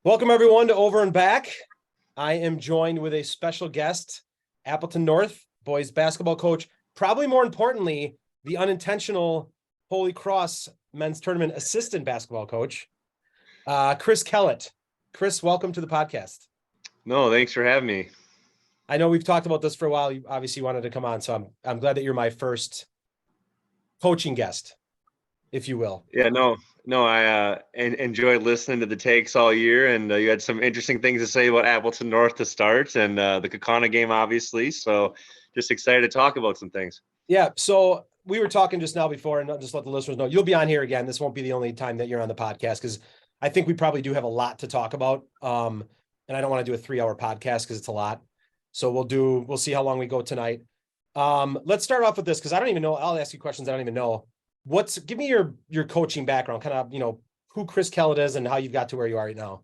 Welcome everyone to Over and Back. I am joined with a special guest, Appleton North boys basketball coach, probably more importantly, the unintentional Holy Cross men's tournament assistant basketball coach, Chris Kellett. Chris, welcome to the podcast. No, thanks for having me. I know we've talked about this for a while. You obviously wanted to come on, so I'm glad that you're my first coaching guest, if you will. Yeah, no, I enjoyed listening to the takes all year, and you had some interesting things to say about Appleton North to start, and the Kaukauna game, obviously. So, just excited to talk about some things. Yeah, so we were talking just now before, and just let the listeners know you'll be on here again. This won't be the only time that you're on the podcast because I think we probably do have a lot to talk about. And I don't want to do a 3-hour podcast because it's a lot. So we'll see how long we go tonight. Let's start off with this because I don't even know. I'll ask you questions I don't even know. Give me your coaching background, kind of, who Chris Kellett is and how you got to where you are right now.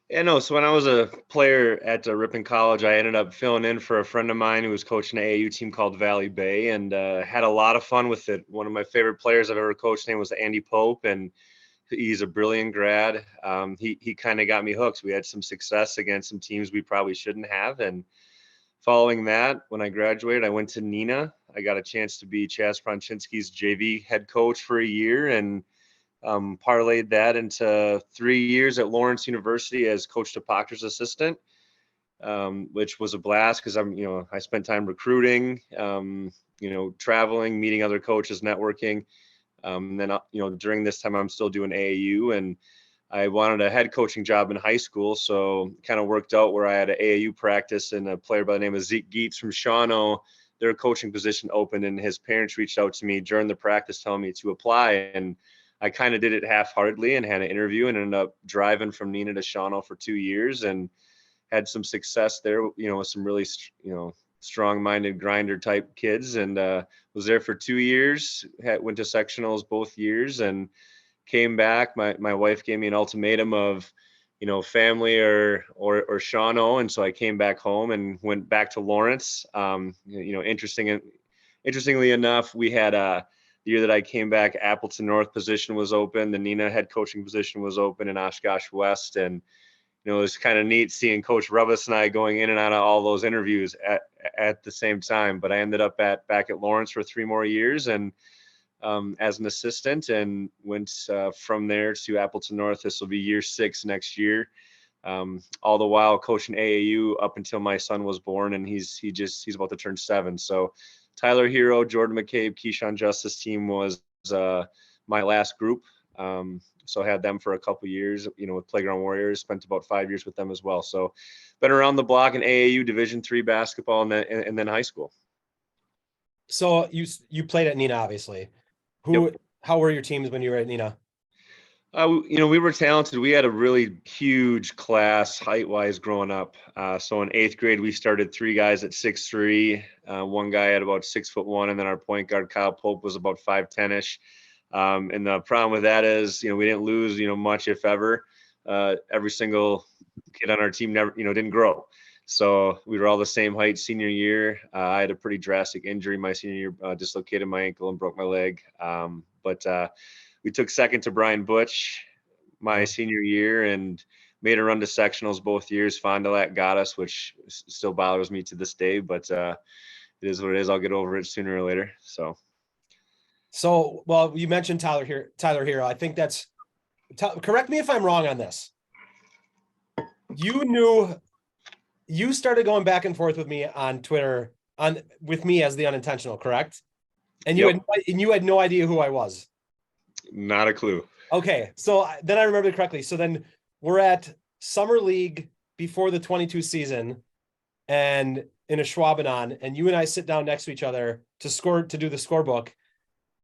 Yeah, no. So when I was a player at Ripon College, I ended up filling in for a friend of mine who was coaching an AAU team called Valley Bay, and had a lot of fun with it. One of my favorite players I've ever coached, name was Andy Pope, and he's a brilliant grad. He kind of got me hooked. We had some success against some teams we probably shouldn't have, and following that, when I graduated, I went to Neenah. I got a chance to be Chaz Pronczynski's JV head coach for a year, and parlayed that into 3 years at Lawrence University as Coach DePoctor's assistant, which was a blast because I spent time recruiting, traveling, meeting other coaches, networking. Then, during this time, I'm still doing AAU, and I wanted a head coaching job in high school. So kind of worked out where I had an AAU practice, and a player by the name of Zeke Geets from Shawano, their coaching position opened, and his parents reached out to me during the practice telling me to apply. And I kind of did it half-heartedly and had an interview and ended up driving from Neenah to Shawano for 2 years and had some success there, with some really, strong-minded grinder type kids, and was there for 2 years, went to sectionals both years and came back. My wife gave me an ultimatum of, family or Shawano. And so I came back home and went back to Lawrence. Interestingly enough, we had the year that I came back, Appleton North position was open. The Neenah head coaching position was open in Oshkosh West. And, it was kind of neat seeing Coach Rubus and I going in and out of all those interviews at the same time. But I ended up back at Lawrence for 3 more years and as an assistant, and went from there to Appleton North. This will be year 6 next year. All the while coaching AAU up until my son was born, and he's about to turn 7. So Tyler Herro, Jordan McCabe, Keyshawn Justice team was my last group. So I had them for a couple of years, with Playground Warriors, spent about 5 years with them as well. So been around the block in AAU Division III basketball and then high school. So you played at Neenah, obviously. Yep. How were your teams when you were at Neenah? We were talented. We had a really huge class height-wise growing up. So in 8th grade, we started 3 guys at 6'3". One guy at about 6'1", and then our point guard Kyle Pope was about 5'10"ish. And the problem with that is, we didn't lose, much if ever. Every single kid on our team never, didn't grow. So we were all the same height senior year. I had a pretty drastic injury my senior year, dislocated my ankle and broke my leg. But we took second to Brian Butch my senior year and made a run to sectionals both years. Fond du Lac got us, which still bothers me to this day, but it is what it is. I'll get over it sooner or later. So, well, you mentioned Tyler Herro. I think correct me if I'm wrong on this. You started going back and forth with me on Twitter with me as the unintentional, correct? And you had no idea who I was. Not a clue. Okay. So then I remember correctly. So then we're at Summer League before the 22 season and in a Schwabenon, and you and I sit down next to each other to do the scorebook.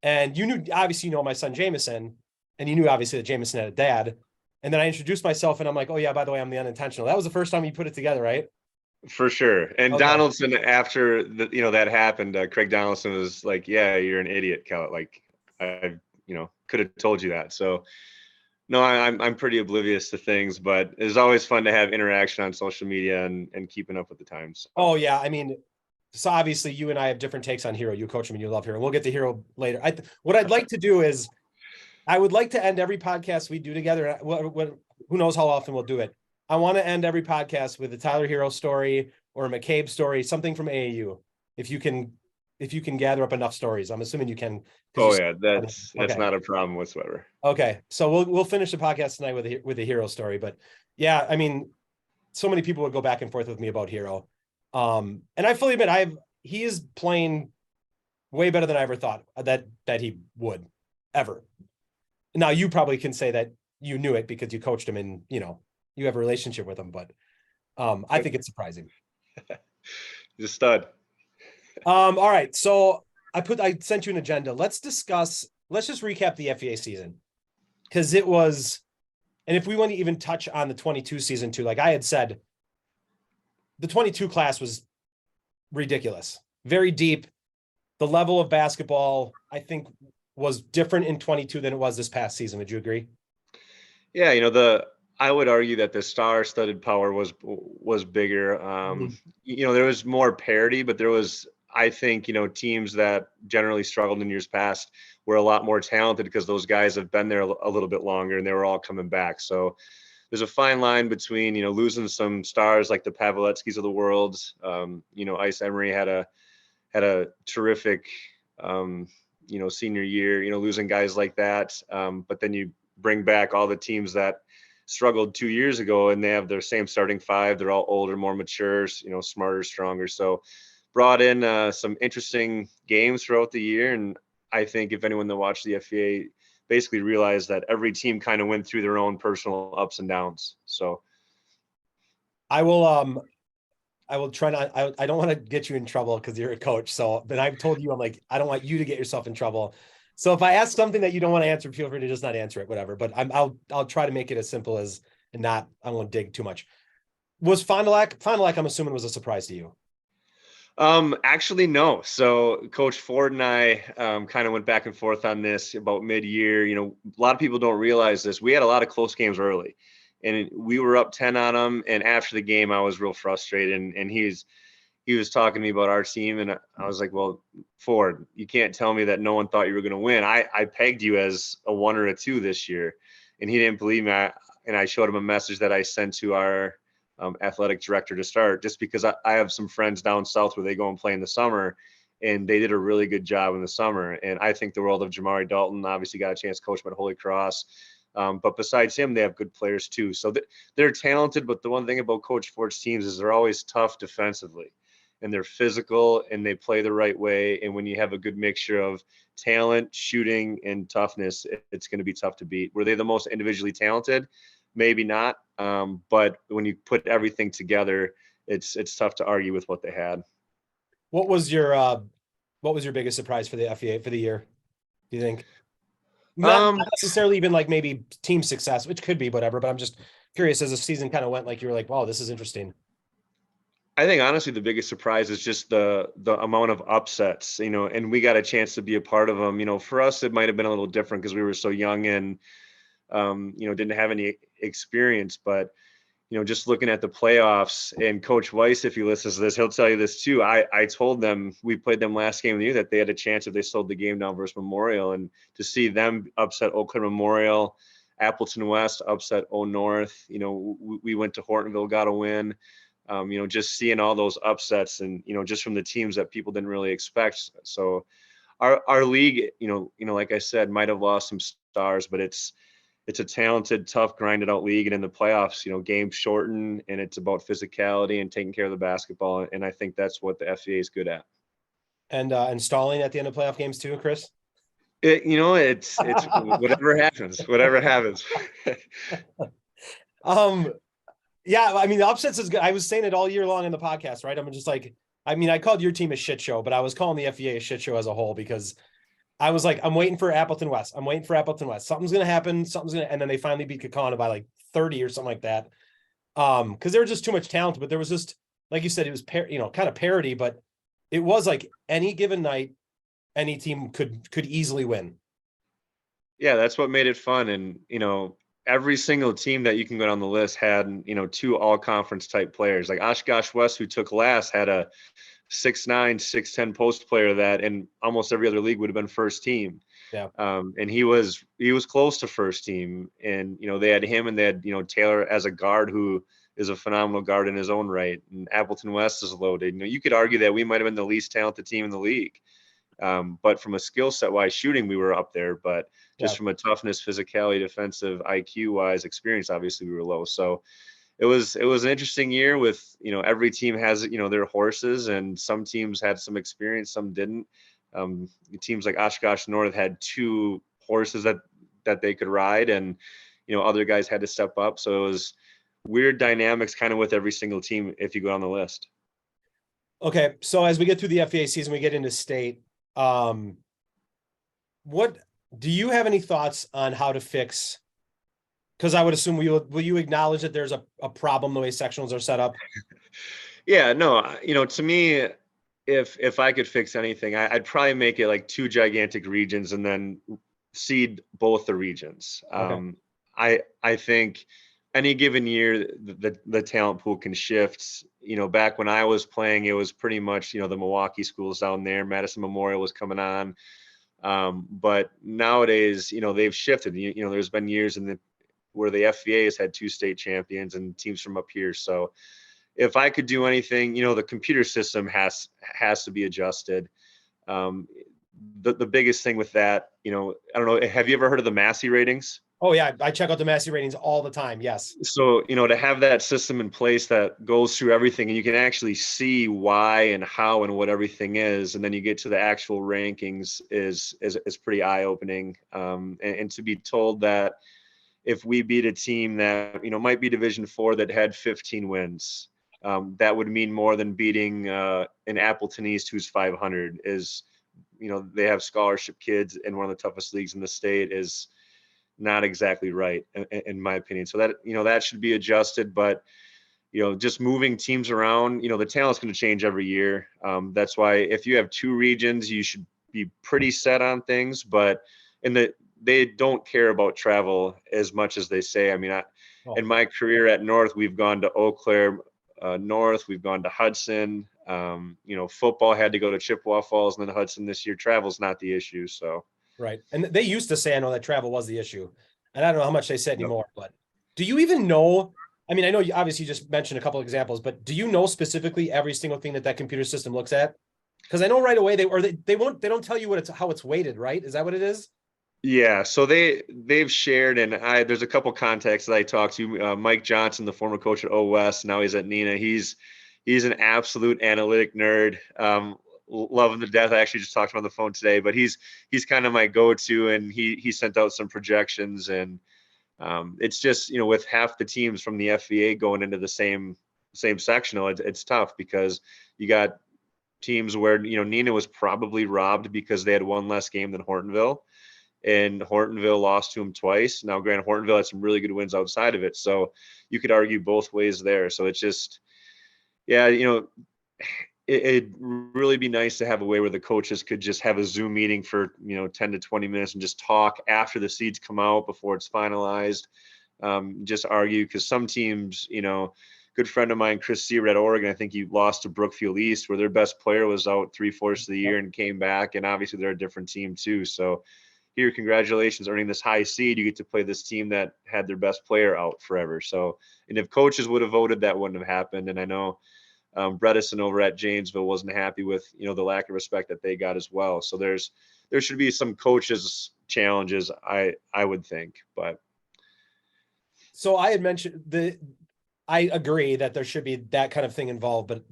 And obviously, my son Jameson, and you knew obviously that Jameson had a dad. And then I introduced myself and I'm like, oh yeah, by the way, I'm the unintentional. That was the first time you put it together, right? For sure. And okay. Donaldson, after that happened, Craig Donaldson was like, yeah, you're an idiot, Kellett. Like I, could have told you that. So no, I'm pretty oblivious to things, but it's always fun to have interaction on social media and keeping up with the times. Oh yeah. I mean, so obviously you and I have different takes on Herro. You coach him and you love Herro. We'll get to Herro later. What I'd like to do is I would like to end every podcast we do together. What who knows how often we'll do it. I want to end every podcast with a Tyler Herro story or a McCabe story, something from AAU. If you can gather up enough stories, I'm assuming you can. Oh yeah, that's okay. not a problem whatsoever. Okay, so we'll finish the podcast tonight with a Herro story. But yeah, I mean, so many people would go back and forth with me about Herro, and I fully admit he is playing way better than I ever thought that he would ever. Now you probably can say that you knew it because you coached him and you have a relationship with him, but I think it's surprising. He's a stud. All right, so I sent you an agenda. Let's just recap the FEA season because it was, and if we want to even touch on the 22 season too, like I had said, the 22 class was ridiculous, very deep. The level of basketball, I think, was different in 22 than it was this past season. Would you agree? Yeah, I would argue that the star-studded power was bigger. There was more parity, but there was, I think, teams that generally struggled in years past were a lot more talented because those guys have been there a little bit longer and they were all coming back. So there's a fine line between, losing some stars like the Pavletskis of the world. Ice Emery had a terrific, senior year, losing guys like that. But then you bring back all the teams that struggled 2 years ago and they have their same starting five. They're all older, more mature, smarter, stronger. So brought in some interesting games throughout the year. And I think if anyone that watched the FEA basically realized that every team kind of went through their own personal ups and downs. So I will try not, I don't want to get you in trouble because you're a coach. So, but I've told you, I'm like, I don't want you to get yourself in trouble. So if I ask something that you don't want to answer, feel free to just not answer it, whatever. But I'll try to make it as simple as, and not, I won't dig too much. Was Fond du Lac, I'm assuming, was a surprise to you? Actually, no. So Coach Ford and I kind of went back and forth on this about mid-year. A lot of people don't realize this. We had a lot of close games early, and we were up 10 on them. And after the game, I was real frustrated. And he was talking to me about our team, and I was like, "Well, Ford, you can't tell me that no one thought you were going to win. I pegged you as a 1 or a 2 this year," and he didn't believe me. And I showed him a message that I sent to our athletic director to start, just because I have some friends down south where they go and play in the summer, and they did a really good job in the summer. And I think the world of Jamari Dalton. Obviously got a chance to coach him at Holy Cross. But besides him, they have good players too. So they're talented. But the one thing about Coach Ford's teams is they're always tough defensively, and they're physical and they play the right way. And when you have a good mixture of talent, shooting, and toughness, it's going to be tough to beat. Were they the most individually talented? Maybe not. But when you put everything together, it's tough to argue with what they had. What was your biggest surprise for the FEA for the year? Do you think? Not necessarily even like maybe team success, which could be whatever, but I'm just curious as the season kind of went, like you were like, wow, this is interesting. I think honestly the biggest surprise is just the amount of upsets, and we got a chance to be a part of them. For us, it might have been a little different because we were so young and didn't have any experience. But just looking at the playoffs, and Coach Weiss, if he listens to this, he'll tell you this too. I told them, we played them last game of the year, that they had a chance if they slowed the game down versus Memorial, and to see them upset Eau Claire Memorial, Appleton West upset Eau North. We went to Hortonville, got a win. Just seeing all those upsets, and just from the teams that people didn't really expect. So our league, like I said, might have lost some stars, but it's a talented, tough, grinded out league. And in the playoffs, games shorten, and it's about physicality and taking care of the basketball. And I think that's what the FCA is good at. And installing at the end of playoff games too, Chris? It's whatever happens. Yeah, I mean, the upsets is good. I was saying it all year long in the podcast, right? I'm just like, I called your team a shit show, but I was calling the FEA a shit show as a whole, because I was like, I'm waiting for Appleton West. Something's going to happen. And then they finally beat Kakana by like 30 or something like that. Because there was just too much talent, but there was just, like you said, it was, kind of parity, but it was like any given night, any team could easily win. Yeah, that's what made it fun. And, every single team that you can go down the list had, 2 all-conference type players. Like Oshkosh West, who took last, had a 6'9", 6'10" post player that in almost every other league would have been first team. Yeah. And he was close to first team, and they had him, and they had Taylor as a guard who is a phenomenal guard in his own right, and Appleton West is loaded. You could argue that we might have been the least talented team in the league, but from a skill set wise, shooting, we were up there, but just from a toughness, physicality, defensive IQ wise, experience, obviously we were low. So it was an interesting year with every team has their horses, and some teams had some experience, some didn't. Teams like Oshkosh North had two horses that they could ride, and other guys had to step up. So it was weird dynamics kind of with every single team if you go on the list. Okay, so as we get through the FVA season, we get into state. What do you have any thoughts on how to fix? Because I would assume will you acknowledge that there's a problem the way sectionals are set up? Yeah, no, to me, if I could fix anything, I'd probably make it like two gigantic regions and then seed both the regions. Okay. I think any given year the talent pool can shift. Back when I was playing, it was pretty much the Milwaukee schools down there. Madison Memorial was coming on, but nowadays they've shifted. There's been years where the FVA has had two state champions and teams from up here. So if I could do anything, the computer system has to be adjusted. The biggest thing with that, I don't know, have you ever heard of the Massey ratings? Oh yeah, I check out the Massey ratings all the time. Yes. So, to have that system in place that goes through everything, and you can actually see why and how and what everything is, and then you get to the actual rankings is pretty eye-opening. And to be told that if we beat a team that might be Division IV that had 15 wins, that would mean more than beating an Appleton East who's 500. Is they have scholarship kids in one of the toughest leagues in the state is not exactly right in my opinion. So that that should be adjusted. But just moving teams around, the talent's going to change every year. That's why if you have two regions, you should be pretty set on things. But they don't care about travel as much as they say. I mean, in my career at North, we've gone to Eau Claire North, we've gone to Hudson. Football had to go to Chippewa Falls and then Hudson this year. Travel's not the issue. So. Right. And they used to say, I know that travel was the issue. And I don't know how much they said anymore, but do you even know? I mean, I know you obviously just mentioned a couple of examples, but do you know specifically every single thing that computer system looks at? Because I know right away they don't tell you how it's weighted, right? Is that what it is? Yeah, so they've shared, and there's a couple contacts that I talked to. Mike Johnson, the former coach at O West, now he's at Neenah. He's an absolute analytic nerd. Love him to death. I actually just talked to him on the phone today, but he's kind of my go-to, and he sent out some projections, and it's just with half the teams from the FVA going into the same sectional, it's tough because you got teams where Neenah was probably robbed because they had one less game than Hortonville, and Hortonville lost to him twice. Now, granted, Hortonville had some really good wins outside of it, so you could argue both ways there. So it's just, yeah, it'd really be nice to have a way where the coaches could just have a Zoom meeting for 10 to 20 minutes and just talk after the seeds come out before it's finalized. Just argue, because some teams, good friend of mine, Chris Seaver at Oregon, I think he lost to Brookfield East, where their best player was out 3/4 of the year and came back, and obviously they're a different team too. So here, congratulations, earning this high seed. You get to play this team that had their best player out forever. So, and if coaches would have voted, that wouldn't have happened. And I know Bredesen over at Janesville wasn't happy with the lack of respect that they got as well. So there should be some coaches challenges, I would think. But So I had mentioned I agree that there should be that kind of thing involved, but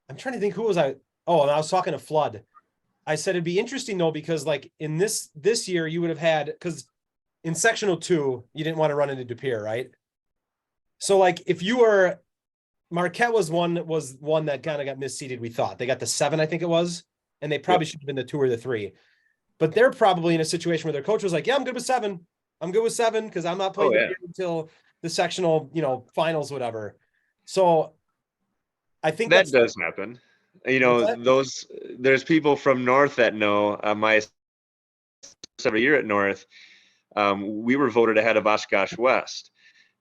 I'm trying to think, who was I? Oh, and I was talking to Flood. I said it'd be interesting though, because like in this year you would have had, because in sectional 2 you didn't want to run into De Pere, right? So like if you were Marquette was one that kind of got misseeded, we thought. They got the 7, I think it was, and they probably should have been the 2 or the 3. But they're probably in a situation where their coach was like, yeah, I'm good with 7. I'm good with 7 because I'm not playing until the sectional, finals, whatever. So I think that does happen. There's people from North that know my every year at North. We were voted ahead of Oshkosh West,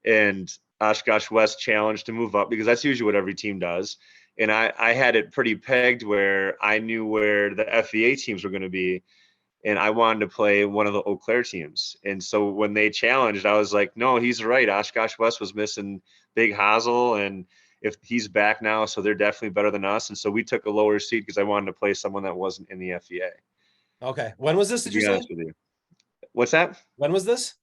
and Oshkosh West challenged to move up because that's usually what every team does. And I had it pretty pegged where I knew where the FVA teams were going to be. and I wanted to play one of the Eau Claire teams. And so when they challenged, I was like, no, he's right. Oshkosh West was missing Big Hazel, and if he's back now, so they're definitely better than us. And so we took a lower seed because I wanted to play someone that wasn't in the FEA. Okay. When was this, To did you be say? honest with you. What's that? When was this?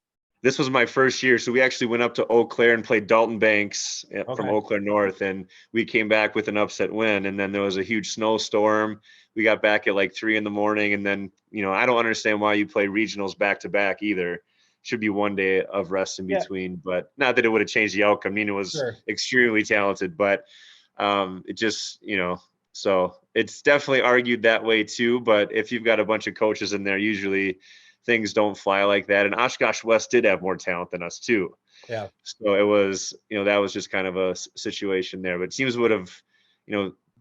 This was my first year. So we actually went up to Eau Claire and played Dalton Banks from Okay. Eau Claire North, and we came back with an upset win. And then there was a huge snowstorm. We got back at like 3 a.m. And then, I don't understand why you play regionals back to back either. Should be one day of rest in Yeah, between, but not that it would have changed the outcome. Nina was sure. extremely talented, but it just, so it's definitely argued that way too. But if you've got a bunch of coaches in there, usually things don't fly like that. And Oshkosh West did have more talent than us too. Yeah. So it was, that was just kind of a situation there. But teams would have,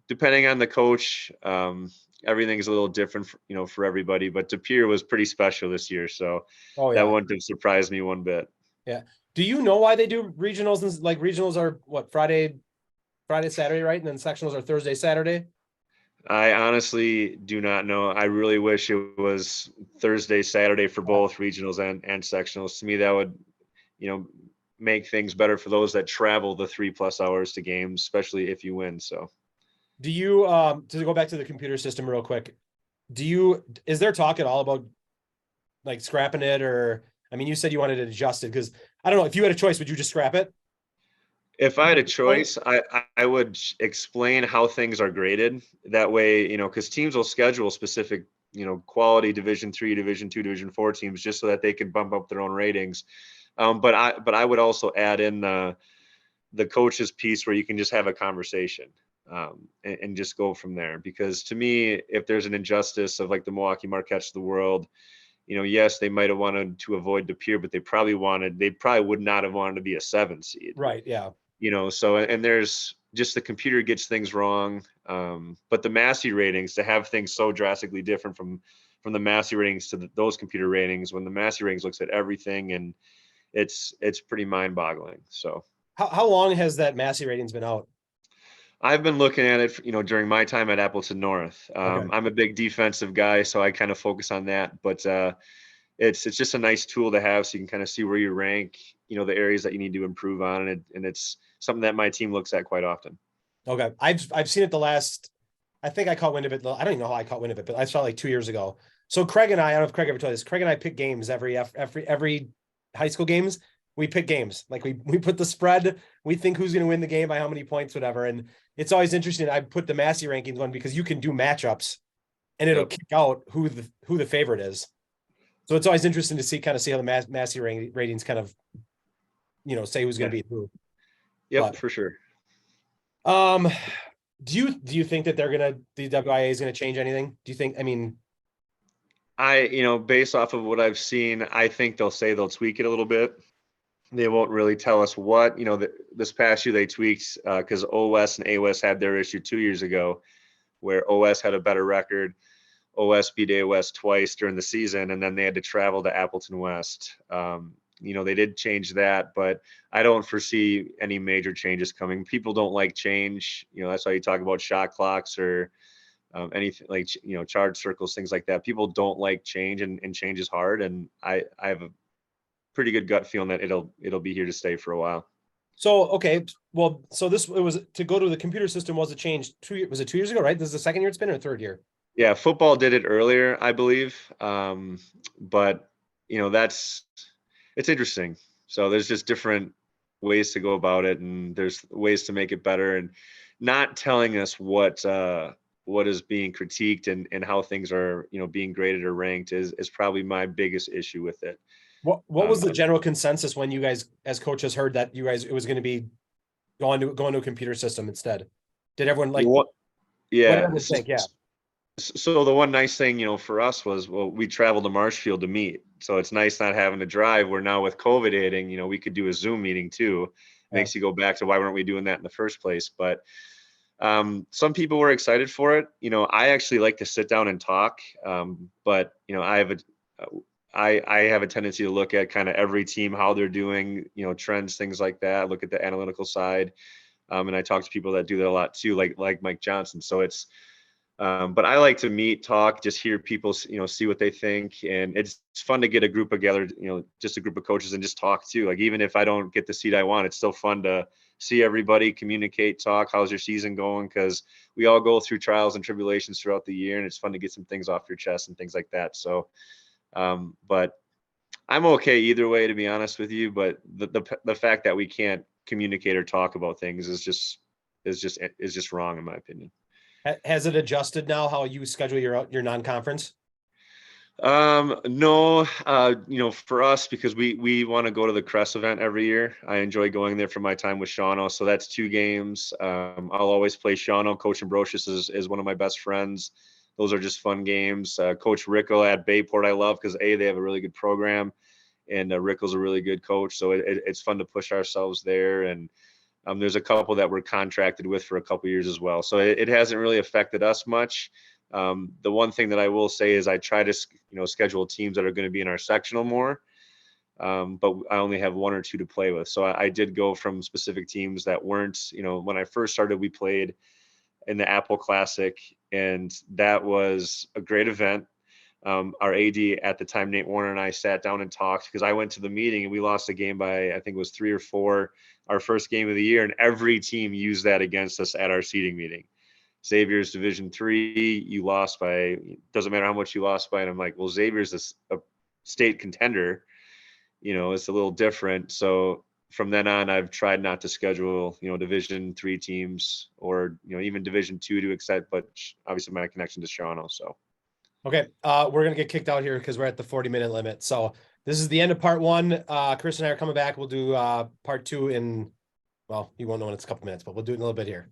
depending on the coach, everything's a little different, for everybody. But De Pere was pretty special this year, so Oh that yeah. wouldn't have surprised me one bit. Yeah. Do you know why they do regionals? And like regionals are what, Friday, Saturday, right? And then sectionals are Thursday, Saturday. I honestly do not know. I really wish it was Thursday, Saturday for both regionals and sectionals. To me, that would, make things better for those that travel the 3+ hours to games, especially if you win. So, Do you to go back to the computer system real quick? Is there talk at all about like scrapping it, or I mean, you said you wanted to adjust it because I don't know if you had a choice, would you just scrap it? if I had a choice, I would explain how things are graded. That way, because teams will schedule specific, quality Division III, Division II, Division IV teams just so that they can bump up their own ratings. But I would also add in the coach's piece where you can just have a conversation and just go from there. Because to me, if there's an injustice of like the Milwaukee Marquettes of the world, yes, they might have wanted to avoid De Pere, but they probably would not have wanted to be a 7 seed. Right. Yeah. So, and there's just the computer gets things wrong. But the Massey ratings, to have things so drastically different from the Massey ratings to those computer ratings, when the Massey ratings looks at everything, and it's pretty mind boggling. So How long has that Massey ratings been out? I've been looking at it, during my time at Appleton North. Okay. I'm a big defensive guy, so I kind of focus on that. But it's just a nice tool to have, so you can kind of see where you rank, the areas that you need to improve on, and it's something that my team looks at quite often. Okay. I've seen it the last, I think I caught wind of it. I don't even know how I caught wind of it, but I saw it like 2 years ago. So Craig and I don't know if Craig ever told you this. Craig and I pick games every high school games. We pick games. Like we put the spread, we think who's going to win the game by how many points, whatever. And it's always interesting. I put the Massey rankings one because you can do matchups and it'll kick out who the favorite is. So it's always interesting to kind of see how the Massey ratings kind of, say who's going to beat who. Yep, for sure. Do you think that the WIA is going to change anything? Do you think, I mean, based off of what I've seen, I think they'll say they'll tweak it a little bit. They won't really tell us what, this past year they tweaked because OS and AOS had their issue 2 years ago, where OS had a better record. OS beat AOS twice during the season, and then they had to travel to Appleton West. They did change that, but I don't foresee any major changes coming. People don't like change. That's why you talk about shot clocks or anything like, charge circles, things like that. People don't like change, and change is hard. And I have a pretty good gut feeling that it'll be here to stay for a while. So, okay. Well, so it was to go to the computer system was a change. Was it 2 years ago, right? This is the second year it's been, or third year? Yeah. Football did it earlier, I believe. But it's interesting. So there's just different ways to go about it, and there's ways to make it better, and not telling us what is being critiqued and how things are, being graded or ranked is probably my biggest issue with it. What was the general consensus when you guys as coaches heard that it was going to be going to a computer system instead? Did everyone like, yeah. What did everyone think? Yeah. So the one nice thing, for us was, we traveled to Marshfield to meet. So it's nice not having to drive. Where now with COVID hitting, we could do a Zoom meeting too. Makes you go back to why weren't we doing that in the first place? But some people were excited for it. I actually like to sit down and talk. But I have a tendency to look at kind of every team, how they're doing, trends, things like that. Look at the analytical side. And I talk to people that do that a lot too, like Mike Johnson. So it's, But I like to meet, talk, just hear people, see what they think. And it's fun to get a group together, just a group of coaches and just talk too. Like, even if I don't get the seat I want, it's still fun to see everybody, communicate, talk. How's your season going? Because we all go through trials and tribulations throughout the year, and it's fun to get some things off your chest and things like that. So, but I'm okay either way, to be honest with you. But the fact that we can't communicate or talk about things is just wrong, in my opinion. Has it adjusted now how you schedule your non-conference? No, for us, because we want to go to the Crest event every year. I enjoy going there for my time with Shawno. So that's 2 games. I'll always play Shawno. Coach Ambrosius is one of my best friends. Those are just fun games. Coach Rickle at Bayport, I love, because they have a really good program, and Rickle's a really good coach. So it's fun to push ourselves there. And there's a couple that we're contracted with for a couple years as well. So it hasn't really affected us much. The one thing that I will say is I try to, schedule teams that are going to be in our sectional more. But I only have 1 or 2 to play with. So I did go from specific teams that weren't, when I first started, we played in the Apple Classic, and that was a great event. Our AD at the time, Nate Warner, and I sat down and talked, because I went to the meeting and we lost a game by, I think it was 3 or 4, our first game of the year. And every team used that against us at our seating meeting. Xavier's Division III, you lost by, doesn't matter how much you lost by. And I'm like, well, Xavier's a state contender, it's a little different. So from then on, I've tried not to schedule, Division III teams, or, even Division II to accept, but obviously my connection to Shawno. So. Okay. We're going to get kicked out here because we're at the 40-minute limit. So this is the end of part 1. Chris and I are coming back. We'll do part 2 in, well, you won't know when it's a couple minutes, but we'll do it in a little bit here.